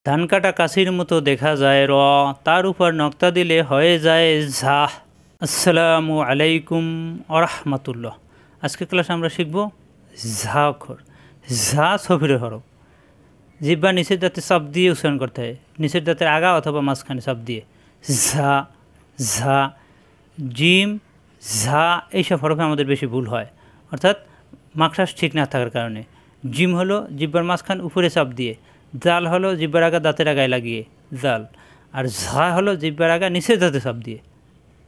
ধান কাটা কাশির মতো দেখা যায় র, তার উপর নক্তা দিলে হয়ে যায় ঝা। আসসালামু আলাইকুম আরহামাতুল্লাহ। আজকে ক্লাসে আমরা শিখব ঝা অক্ষর। ঝা সফিরের হরফ। জিহ্বা নিচের দাঁতে চাপ দিয়ে উচ্চারণ করতে হয়, নিচের দাঁতের আগা অথবা মাঝখানে চাপ দিয়ে। ঝা ঝা জিম ঝা এইসব হরফে আমাদের বেশি ভুল হয়, অর্থাৎ মাখরাজ ঠিক না থাকার কারণে। জিম হলো জিহ্বার মাঝখান উপরে চাপ দিয়ে, জাল হলো জিহ্বার আগা দাঁতের আগায় লাগিয়ে জাল, আর ঝা হলো জিহ্বার আগা নিচের দাঁতে চাপ দিয়ে।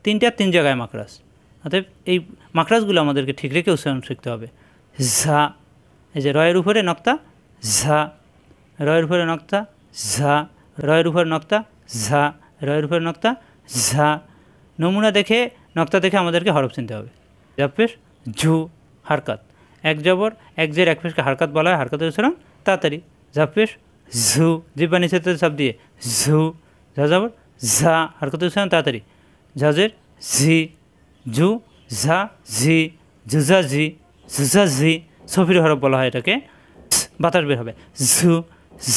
তিন জায়গায় মাখরাজ, অতএব এই মাখরাজগুলো আমাদেরকে ঠিক রেখে উচ্চারণ শিখতে হবে। ঝা, এই যে রয়ের উপরে নক্তা ঝা, রয়ের উপরে নক্তা ঝা, রয়ের উপরে নক্তা ঝা, রয়ের উপরে নক্তা ঝা। নমুনা দেখে নক্তা দেখে আমাদেরকে হরফ চিনতে হবে। জাপেশ ঝু হারকাত, এক জবর এক জের এক পেশকে হারকাত বলা হয়, হারকাতের উচ্চারণ তাড়াতাড়ি। জাপেশ ঝু, জিহ্বা নিচের চাপ দিয়ে ঝু, ঝা জবর ঝা, হারকাতের উচ্চারণ তাড়াতাড়ি। ঝাজের ঝি, ঝু ঝা ঝি, ঝুঝা ঝি, ঝুঝা ঝি। সফির হরফ বলা হয় এটাকে। বাতাস বের হবে ঝু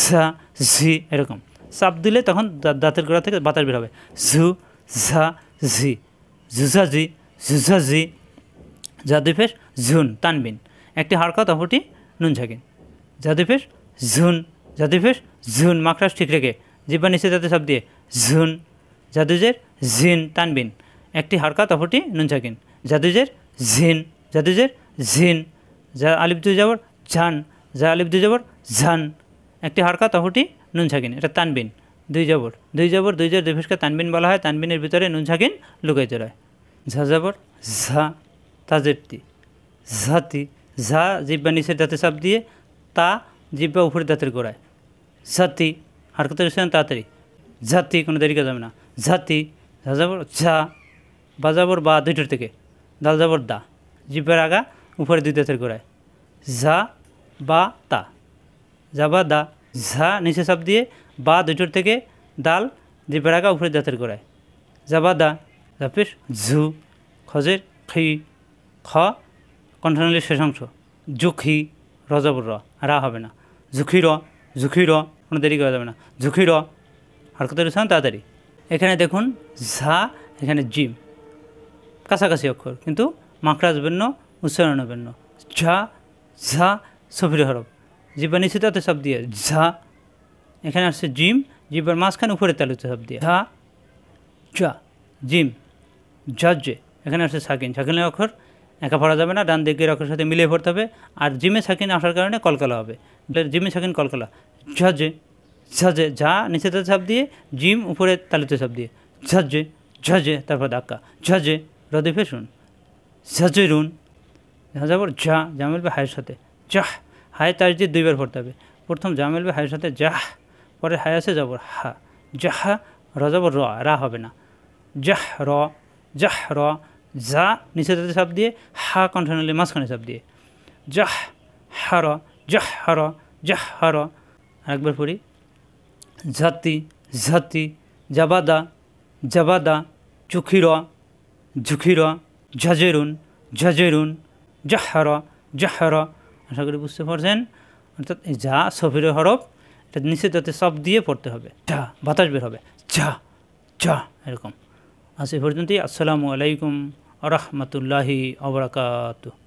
ঝা ঝি, এরকম চাপ দিলে তখন দাঁতের গোড়া থেকে বাতাস বের হবে। ঝু ঝা ঝি, ঝুঝা ঝি, ঝুঝা ঝি। জাদুফেস ঝুন তানবিন, একটি হারকাত অপরটি নুন ছাকিন। জাদুফেস ঝুন, জাদুফেস ঝুন মাখরাজ ঠিক রেখে জিহ্বা নিচে দাঁতে চাপ দিয়ে ঝুন। জাদুজের ঝিন তানবিন, একটি হারকাত অপরটি নুন ছাকিন। জাদুজের ঝিন, জাদুজের ঝিন। যা আলিফ দুই যাবর ঝান, যা আলিফ দুই যাবর ঝান, একটি হারকাত অপরটি নুন ছাকিন, এটা তানবিন। দুই যাবর দুই জের দুই ফেসকে তানবিন বলা হয়, তানবিনের ভিতরে নুন ছাকিন লুকাইতে রয়। ঝা যাবর ঝা, তাজেরতি ঝাতি, ঝা জিহ্বা নিচের দাঁতে চাপ দিয়ে, তা জিহ্বা উপরের দাঁতের গোড়ায়। ঝাতি, হারকাতের উচ্চারণ তাড়াতাড়ি। ঝাতি, কোনো দেরি করা যাবে না। ঝাতি, ঝা যাবর ঝা, বা যাবর বা দুইটার থেকে, দাল যাবর দা, জিহ্বার আগা উপরে দুই দাঁতের গোড়ায়। ঝা বা তা, যা বা দা। ঝা নিচে চাপ দিয়ে, বা দুইটার থেকে, দাল জিহ্বার আগা উপরে দাঁতের গোড়ায়। যা বা দা। জাপিস ঝু, খজের খি, খ কণ্ঠনালীর শেষ অংশ। জুখি, রজবর র, রা হবে না। ঝুখি র, ঝুখি র, কোনো দেরি করা যাবে না। ঝুখি র, হারকাতের উচ্চারণ তাড়াতাড়ি। এখানে দেখুন ঝা, এখানে জিম, কাছাকাছি অক্ষর কিন্তু মাখরাজ ভিন্ন, উচ্চারণ ভিন্ন। ঝা ঝা সফির হরফ, জিহ্বা নিচে দাঁতে চাপ দিয়ে ঝা। এখানে আসছে জিম, জিহ্বার মাঝখানে উপরে তালুতে চাপ দিয়ে ঝা ঝা জিম। ঝাজে, এখানে আসছে সাকিন, সাকিনের অক্ষর একা পড়া যাবে না, ডান দিকের অক্ষরের সাথে মিলিয়ে পড়তে হবে। আর জিমে সাকিন আসার কারণে কলকলা হবে, জিমে সাকিন কলকলা। ঝাজে ঝাজে, যা নিচে দাঁতে চাপ দিয়ে, জিম উপরে তালুতে চাপ দিয়ে ঝাজে ঝাজে, তারপর ধাক্কা ঝাজে। রদিফে শুন ঝাজে রুন, যাবর ঝা, যা মিলবে হায়ের সাথে জাহ, হায় তার যে দুইবার পড়তে হবে। প্রথম যা মিলবে হায়ের সাথে জাহ, পরে হায় আছে যাবর হা, জাহা। র যাবর র, রা হবে না। জাহ র, জাহ র, যা নিচে দাঁতে চাপ দিয়ে, হা কণ্ঠনালী মাঝখানে চাপ দিয়ে জাহ হার, জাহ হার, জাহ হার। আরেকবার পড়ি ঝাতি ঝাতি, জাবাদা জাবাদা, চুখির ঝুখির, ঝাজেরুন ঝাজেরুন, জাহর জাহর। আশা করি বুঝতে পারছেন। অর্থাৎ এই যা সফির হরফ, এটা নিচে দাঁতে চাপ দিয়ে পড়তে হবে, যা বাতাস বের হবে যা যা, এরকম। আজ এ পর্যন্তই। আসসালামু আলাইকুম আরহামতুল্লাহি আবরাকাতুহু।